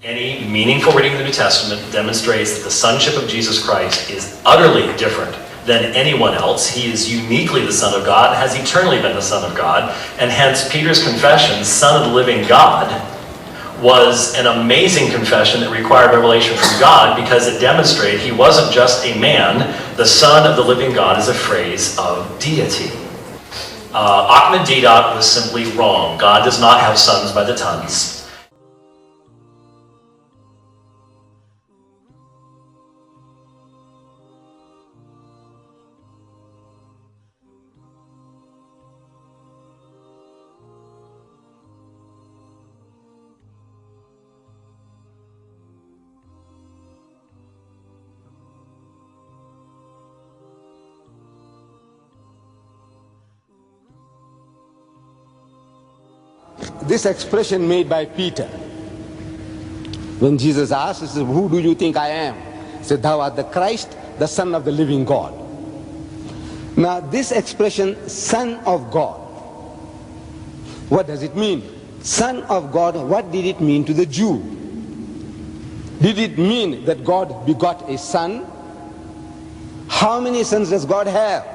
Any meaningful reading of the New Testament demonstrates that the sonship of Jesus Christ is utterly different than anyone else. He is uniquely the Son of God, has eternally been the Son of God, and hence Peter's confession, Son of the living God, was an amazing confession that required revelation from God because it demonstrated he wasn't just a man. The Son of the living God is a phrase of deity. Ahmed Deedat was simply wrong. God does not have sons by the tons. This expression made by Peter, when Jesus asked, he said, "Who do you think I am?" He said, "Thou art the Christ, the Son of the living God." Now this expression, Son of God, what does it mean? Son of God, what did it mean to the Jew? Did it mean that God begot a son? How many sons does God have?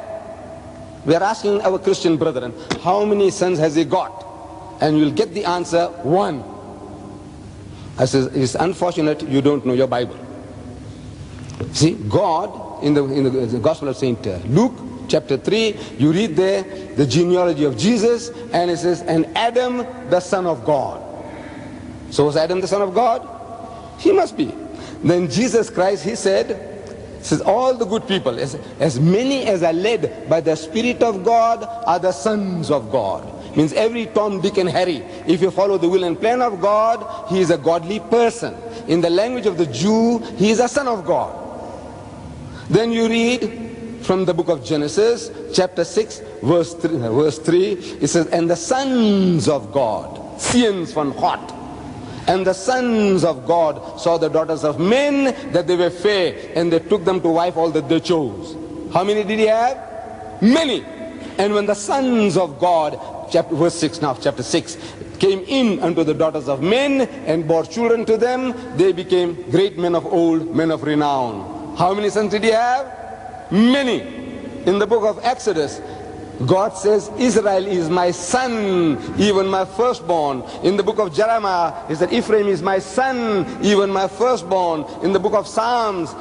We are asking our Christian brethren, how many sons has he got? And you'll get the answer, one. I says, it's unfortunate you don't know your Bible. See, God, in the Gospel of St. Luke, chapter 3, you read there the genealogy of Jesus, and it says, and Adam, the son of God. So was Adam the son of God? He must be. Then Jesus Christ, he says, all the good people, as many as are led by the Spirit of God, are the sons of God. Means every Tom, Dick and Harry, if you follow the will and plan of God, he is a godly person. In the language of the Jew, he is a son of God. Then you read from the book of Genesis, chapter 6, verse 3, it says, and the sons of God, Science von Gott, and the sons of God saw the daughters of men, that they were fair, and they took them to wife all that they chose. How many did he have? Many. And when the sons of God, verse 6 now, chapter 6, came in unto the daughters of men and bore children to them, they became great men of old, men of renown. How many sons did he have? Many. In the book of Exodus, God says, Israel is my son, even my firstborn. In the book of Jeremiah, he said, Ephraim is my son, even my firstborn. In the book of Psalms,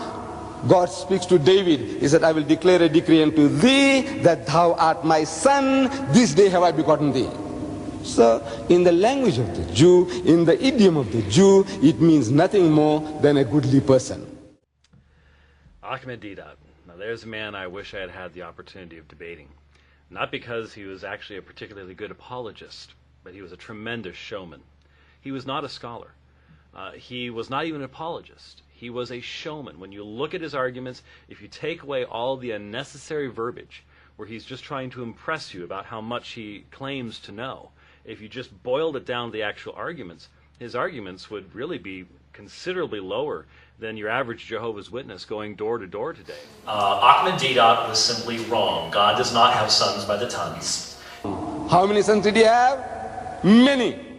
God speaks to David. He said, I will declare a decree unto thee that thou art my son. This day have I begotten thee. So, in the language of the Jew, in the idiom of the Jew, it means nothing more than a goodly person. Ahmed Deedat. Now there's a man I wish I had had the opportunity of debating. Not because he was actually a particularly good apologist, but he was a tremendous showman. He was not a scholar. He was not even an apologist. He was a showman. When you look at his arguments, if you take away all the unnecessary verbiage, where he's just trying to impress you about how much he claims to know, if you just boiled it down to the actual arguments, his arguments would really be considerably lower than your average Jehovah's Witness going door to door today. Ahmed Deedat was simply wrong. God does not have sons by the tons. How many sons did he have? Many.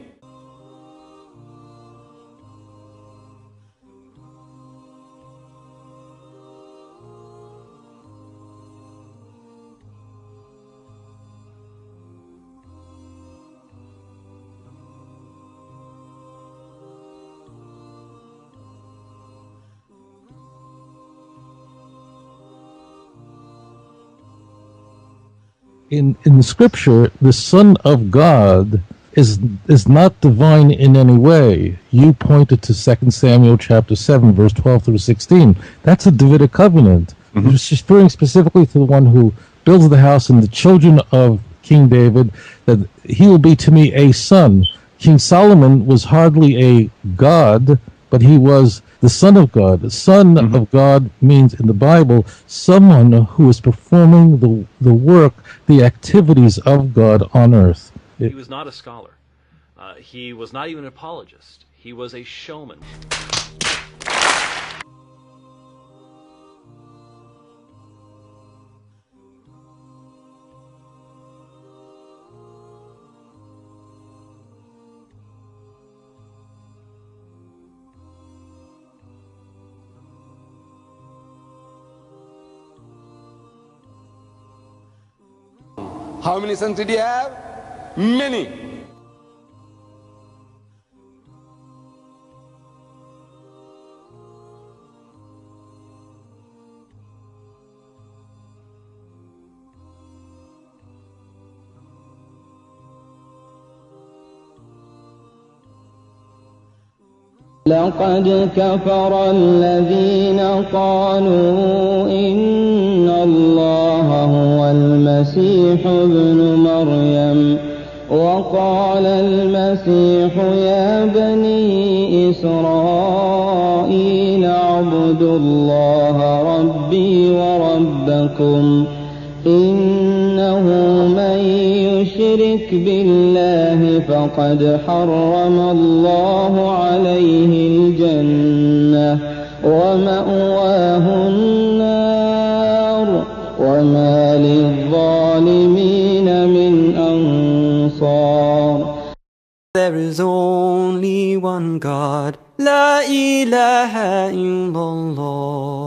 In the scripture, the Son of God is not divine in any way. You pointed to 2 Samuel chapter 7, verse 12 through 16. That's a Davidic covenant. Mm-hmm. It's referring specifically to the one who builds the house and the children of King David, that he will be to me a son. King Solomon was hardly a god, but he was the Son of God. The Son mm-hmm. of God means in the Bible someone who is performing the work, the activities of God on earth. He was not a scholar. He was not even an apologist. He was a showman. How many sons did he have? Many. لقد كفر الذين قالوا إن الله هو المسيح ابن مريم وقال المسيح يا بني إسرائيل اعبدوا الله ربي وربكم إنه من يشرك بالله فقد حرم الله عليه الجنة ومأواه النار وما للظالمين من أنصار. There is only one God, La ilaha illallah.